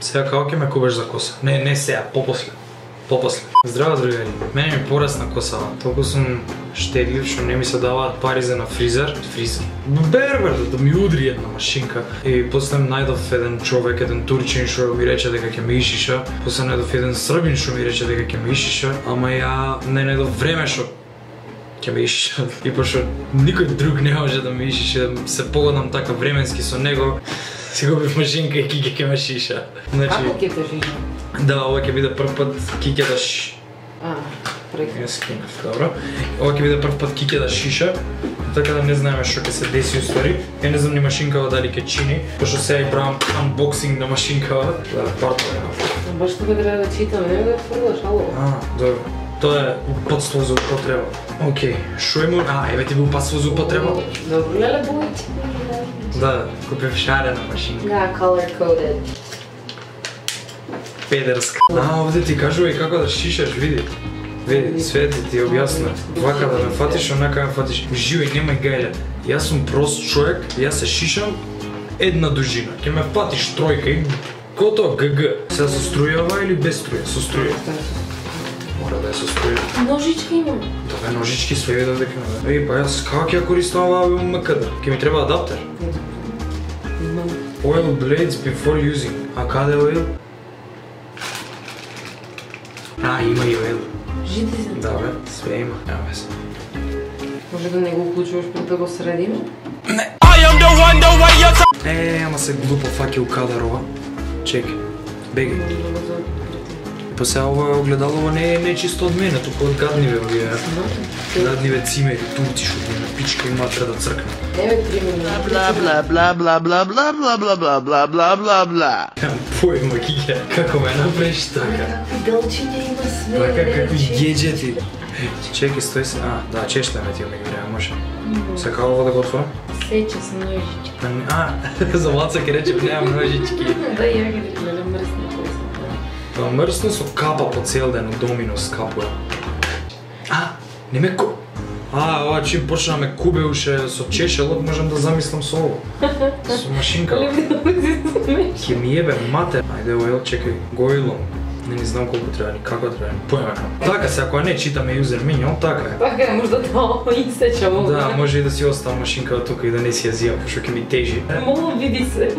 Сега како ќе ме кубеш за коса? Не сега, попосле. Здраво, другари. Мене ми порасна косава. Толку сум штедлив што не ми се даваат пари за на фризер. Бербер да ми удри една машинка. И после најдов еден човек, еден турчин што ми рече дека ќе ме ишиша. После најдов еден србин што ми рече дека ќе ме ишиша. Ама ја не најдов време што ќе ме ишиша. И пошто никој друг не може да ме ишиша, се погодам така временски со него. Си губив машинка и Кике ќе ме шиша. Како ќе те шиша? Да, ова ќе биде прв пат Кике да прекрасно. скинав, добро. Ова ќе биде прв пат Кике да шиша, така да не знаеме што ќе се деси уствари. Ја не знам ни машинкава дали ќе чини, пошто сега и правам unboxing на машинкава. Да, партова е на. Баш тука треба да читаме, не да фрлаш, ало. Добро. Тоа е упатство за употреба. Океј, шо има? Еве ти би упатство за употреба. Добро, леле боите. Да, купив шарена машинка. Да, color coded. Педерска. Овде ти кажува и како да шишаш, види. Види, свете ти објасна. Вака да ме фатиш, онака ме фатиш. Уживај, немај гајле. Јас сум прост човек, јас се шишам една дужина. Ќе ме фатиш тројка и готово ГГ. Сега со струјава или без струја? Со струја. Мора да е со струја. Ножички имам. Добре, ножички све да дека. Па јас како ќе ја користам оваа МКД? Ќе ми треба адаптер. Имам. Oil blades before using. А каде oil? Има и oil. Жити се. Да бе, све има. Няма везе. Може да не го уклучуваш пред да го средиме? Не. Ама се глупо факел кадар ова. Чекай. Бегај. Па сега ова огледало не е чисто од мене, туку од гадниве овие. Гадниве цимери, турци што ги на пичка и матра да цркне. Еве 3 минути. Bla bla bla bla bla bla bla bla bla bla bla bla bla. Немам појма, Кике, како ме направиш така? Какви дълчиња има све. Така, какви геджети. Чекай, стои се. Да, чешляме ти ме ги време, може. Сега како ова да го отворам? Сече с ножички. За Лаца ке рече, немам ножички. Да, ја ги рекла, не мрсни кој сам. Тоа мрсно со капа по цел ден, од Доминос капуја. Не ме ку... ова чим почна ме кубе уше со чешелот, можам да замислам со ово. Со машинка. Ке ми ебе матер. Ајде, ойл, чекај, го ойлом. Не знам колку треба, ни како треба, ни појма немам. Така се, ако не читаме юзер менју, така е. Така е, можда да исечам. Да, може и да си оставам машинката тука и да не си ја зијам, пошто ќе ми тежи. Моло види се.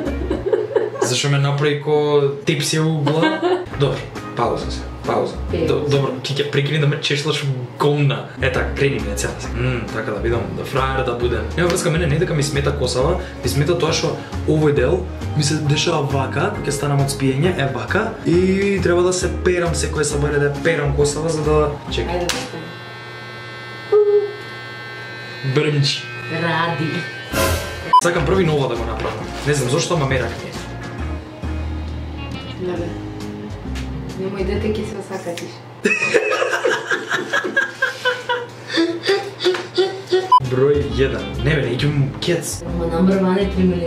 Зашо ме направи ко типсија угла. Добро, пауза се. Пауза. Добро, ти ќе прекини да ме чешлаш гомна. Така, крени ми е цела се. Така да видам, да фраер да будем. Нема врска, мене не дека ми смета косава, ми смета тоа што овој дел ми се дешава вака, ќе станам од спиење, вака, и треба да се перам секој сабаре да перам косава за да... Чекай. Ајде да стане. Брмчи. Ради. Сакам први нова да го направам. Не знам зошто, ама мерак ми е. Леле. Немој дете ке се сакатиш. Број 1. Не бе, не идем кец. Ама number 1 е 3 мм.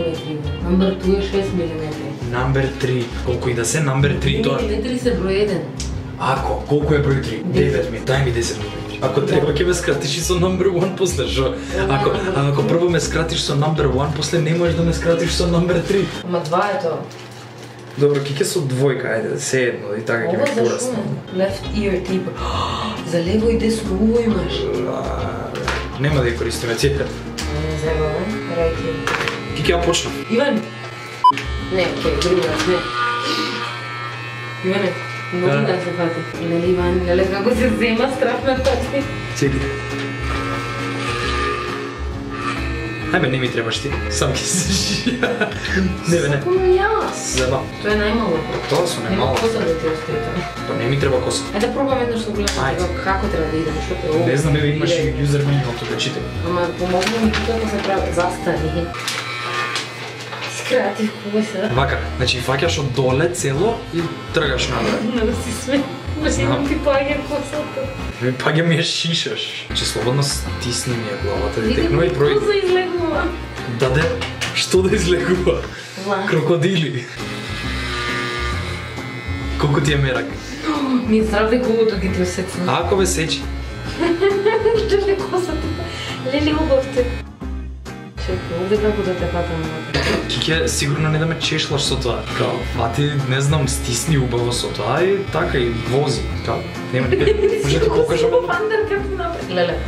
Number 2 е 6 мм. Number 3. Колку и да се number 3 тоа. 3 мм се број 1. Ако, колку е број 3? 9 ми, дај ми 10 мм. Ако треба ќе ме скратиш и со number 1 после, шо? Ако прво ме скратиш со number 1, после не можеш да ме скратиш со number 3. Ама 2 е тоа. Добро, ке со двојка, ајде, се едно и така ќе ме порасне. Left ear tip. За лево и десно уво имаш. Нема да ја користиме тие. Не забавам, right ear. Ке ја почнам. Иван! Не, окей, други раз, не. Иване, многу да се фати. Нели Иван, леле како се зема, страф ме фати. Чеки. Ајбе, не ми требаш ти, сам ќе се шија. Не бе, не. Само јас. Заба. Тоа е најмало. Тоа сум Нема немало. коса да ти остае тоа. Па не ми треба коса. Ајде да пробам еднаш да гледам како треба да идем, што те ово. Не знам, еве имаш и юзер меню тука, читам. Ама помогна ми како се прави. Застани. Скратив коса. Вака, значи фаќаш од доле цело и тргаш надоле. Не да си сме. Баш имам ти паѓа косата. Паѓа ми ја шишаш. Че слободно стисни ми ја главата, детекнува и број. Коса излегува. Даде, што да излегува? Крокодили. Колку ти е мерак? Ми е здрав дека увото ги ти осецна. Ако бе сечи. Што ли косата? Лели убав те. Чекай, Овде како да те фатам вака. Кике, сигурно не да ме чешлаш со тоа. Као, фати, не знам, стисни убаво со тоа и така и вози. Као, нема никаде. Може да покажам. Андеркат напред. Леле.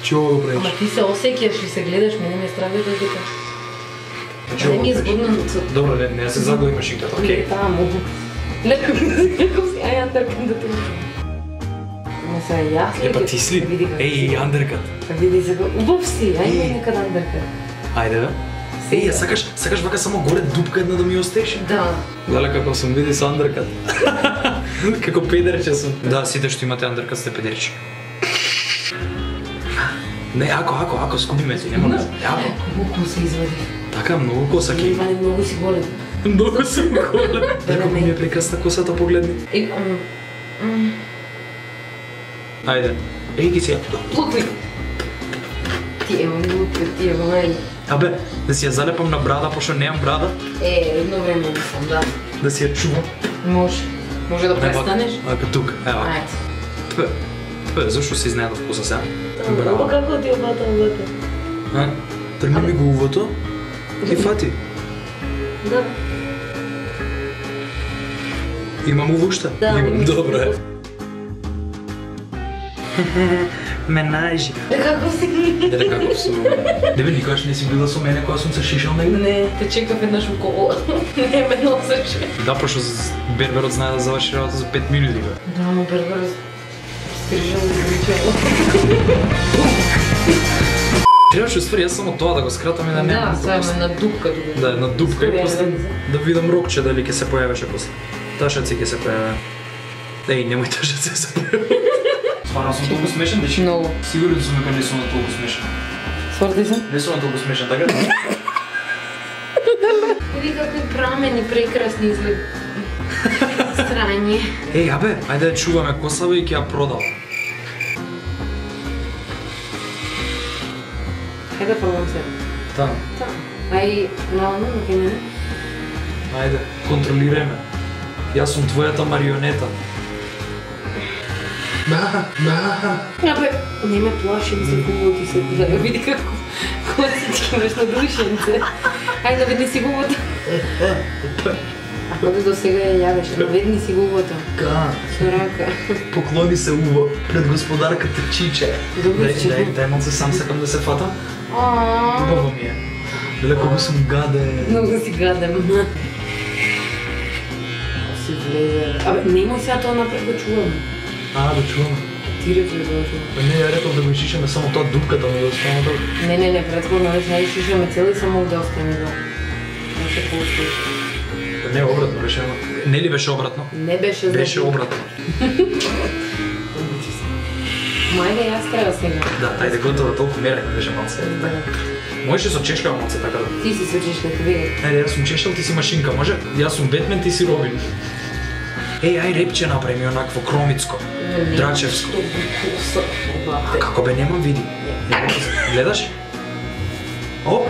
Чего го правиш? Ама ти се осеќаш и се гледаш, мене ме страх да дека. Не ми е згодно. Добро, не се загоди машинката, окей. Таму. Леле, како си, ај андеркат да те ама сега јас ли? Епа ти си ли? Еј, андеркат. Види се, убав си, ај некад андеркат. Ајде бе. Еј, сакаш вака само горе дупка една да ми остеш? Да. Леле како сум, види со андеркат. Како педерче сум. Да, сите што имате андеркат сте педерче. Не, ако скуби ме ти, нема. Ако. Колку се извади. Така, многу коса ке. Иване, многу си голем. Многу сум голем. Како ми е прекрасна косата, погледни. Ајде. Еј ги си. Плутли. Ти ево лутли, ти ево мајле. Абе, да си ја залепам на брада, пошто немам брада. Едно време не сам, да. Да си ја чувам. Може. Може да престанеш? Ајде тук, ево. Ајде. Зашто си знаеш вкуса сега? Браво. Како ти обата? Трми ми го увото и фати. Да. Имам уво уште? Да. Имам, добро е. Менажи. Како си? Еле како сум. Не бе, никогаш не си била со мене кога сум се шишал негде? Не, те чекав еднаш у кола. Не ме носеше. Да, пошто Берберот знае да заврши работа за 5 минути, бе. Да, но Бербер скрижал и изричал. Требаше уствари јас само тоа да го скратам и да немам. Да, сега на дупка тука. Да, една дупка и после да видам рокче дали ќе се појавеше после. Ташаци ќе се појаве. Еј, немој ташаци се појаве. Стварно сум толку смешен, дечи? Много. Сигурен сум дека не сум толку смешен. Сврди се? Не сум толку смешен, така? Види какви прамени прекрасни изглед. Страње. Еј, абе, ајде да чуваме косава и ќе ја продам. Хајде да пробам се. Там. Ај, мално, на кај мене. Ајде, контролирај ме. Јас сум твојата марионета. Абе, не ме плашим за губо ти се да види како косички имаш на душенце. Ајде, наведни си губото. Ако до сега ја јавеше, наведни си губото. Ка? Со рака. Поклони се уво пред господарката Чиче. Добро, Чиче. Дај малце, сам сакам да се фатам. Аааа. Убаво ми е. Леле, колку сум гаден. Многу си гаден. Си влезе. Абе, немој сега тоа напред да чуваме. Да чуваме. Ти рече да чуваме. Не, ја реков да го изшишаме само тоа дупката, но да останува тоа. Не, предходно веќе не изшишаме цели, само да остане да. Не се пуштиш. Не, обратно беше. Не ли беше обратно? Не беше за. Беше обратно. Мајде, јас треба сега. Да, ајде готово, толку мерено беше малце. Можеш ли со чешка малце така да? Ти си со чешката, види. Ајде, јас сум чешал, ти си машинка, може? Јас сум Бетмен, ти си Робин. Еј, ај репче направи ми онакво кромицко. Драчевско. Како бе, немам види. Гледаш? Оп!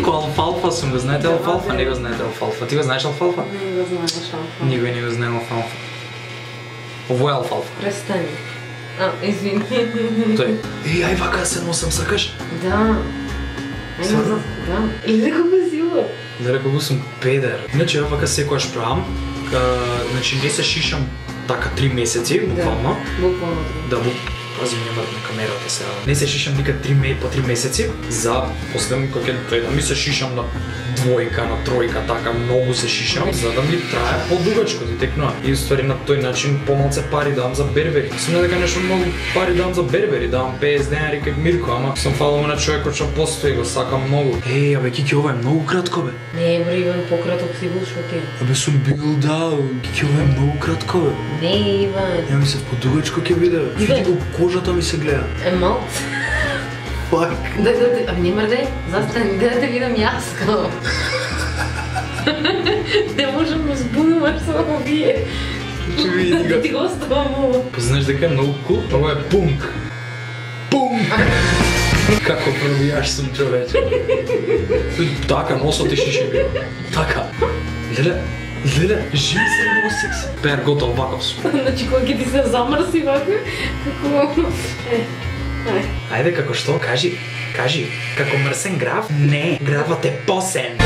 Ко алфалфа сум, го знаете алфалфа? Не го знаете алфалфа. Ти го знаеш алфалфа? Не го знаеш алфалфа. Никој не го знае алфалфа. Ово е алфалфа. Престани. Извини. Тој. Еј, ај вака се носам, сакаш? Да. Стварно? Да. Или како го сила? Да рекол го сум педер. Иначе ја вака секојаш правам. Значи не се шишам така 3 месеци, буквално. Буквално. Да, пази ми мртна камерата сега. Не се шишам никад по 3 месеци, за после кога ќе дојдам ми се шишам на двојка, на тројка, така многу се шишам, за да ми трае подугачко ти текнува. И уствари на тој начин помалце пари давам за бербери. Сум дека нешто многу пари давам за бербери, давам 50 денари кај Мирко, ама сум фалал на човекот што постои, го сакам многу. Еј, абе Кики, ова е многу кратко бе. Не, бре, Иван, пократок си бил шо ти. Абе сум бил, да, Кики, ова е многу кратко бе. Не, Иван. Ја ми се подугачко ќе биде. Види го, кожата ми се гледа. Малце. Фак. Да, не мрде, застани, да те видам јас као. Не можам да збунуваш само вие. Да ти го оставам ово. Знаеш дека е многу кул? Ова е пунк. Пунк! Како пробијаш сум човече. Така, носот ти шише бил. Така. Леле, живи се многу секси. Пер готов ваков сум. Значи кога ќе ти се замрси вака, како... Ајде, како што? Кажи. Како мрсен граф? Не, графот е посен.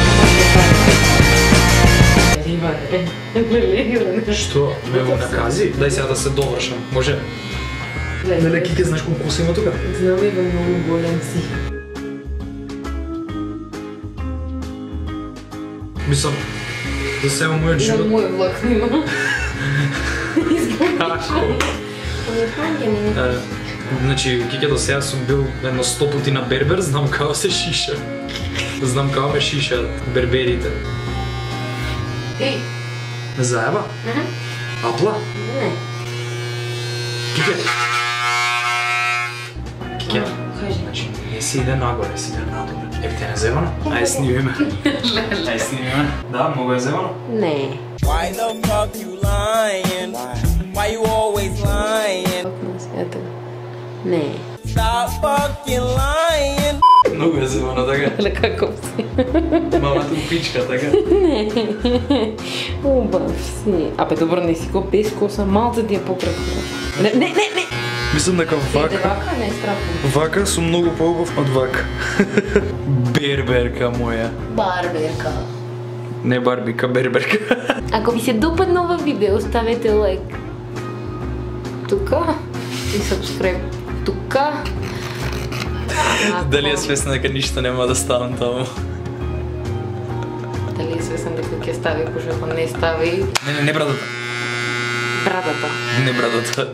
Што? Ме го накази? Дај сега да се довршам. Може? Неле, Кике, знаеш колку коса има тука? Знам, има многу голем си. Мислам, да се мојот На живот. мој влак има. Значи, Кике, до сега сум бил едно 100 пути на бербер, знам како се шиша. Знам како ме шишаат берберите. Еј. Заеба? Апла? Не. Кике. Кике. Кажи. Значи, не си иде нагоре, си иде надоле. Еби те не зевано? Ајде сними ме. Ајде сними ме. Да, многу е зевано. Не. Why the fuck you lying? Why you always lying? Ето. Не. Stop fucking lying. Многу е зевано, така? Але каков си? Мамата му пичка, така? Не. Убав си. Абе, добро, не си го без коса, малце ти е пократко. Не. Мислам дека Еде вака, не е страхно. Вака сум многу поубав од вака. Берберка моја. Барберка. Не барбика, берберка. Ако ви се допадна ова видео, оставете лайк. Тука. И subscribe. Тука. Дали е свесна дека ништо нема да ставам таму? Дали е свесен дека ќе стави, пошто ако не стави... Не брадата. Брадата. Не брадата.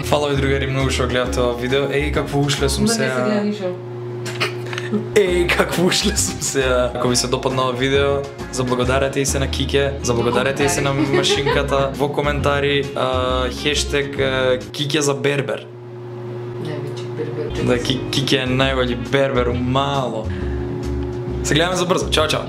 Фала ви, другари, многу што гледавте ова видео. Еј, какво ушле сум се... Еј, какво ушле сум се... Ако ви се допадна ова видео, заблагодарете и се на Кике, заблагодарете и се на машинката во коментари, хештег Кике за бербер. Највеќе бербер. Да, Кике е најголи бербер, мало. Се гледаме за брзо. Чао, чао.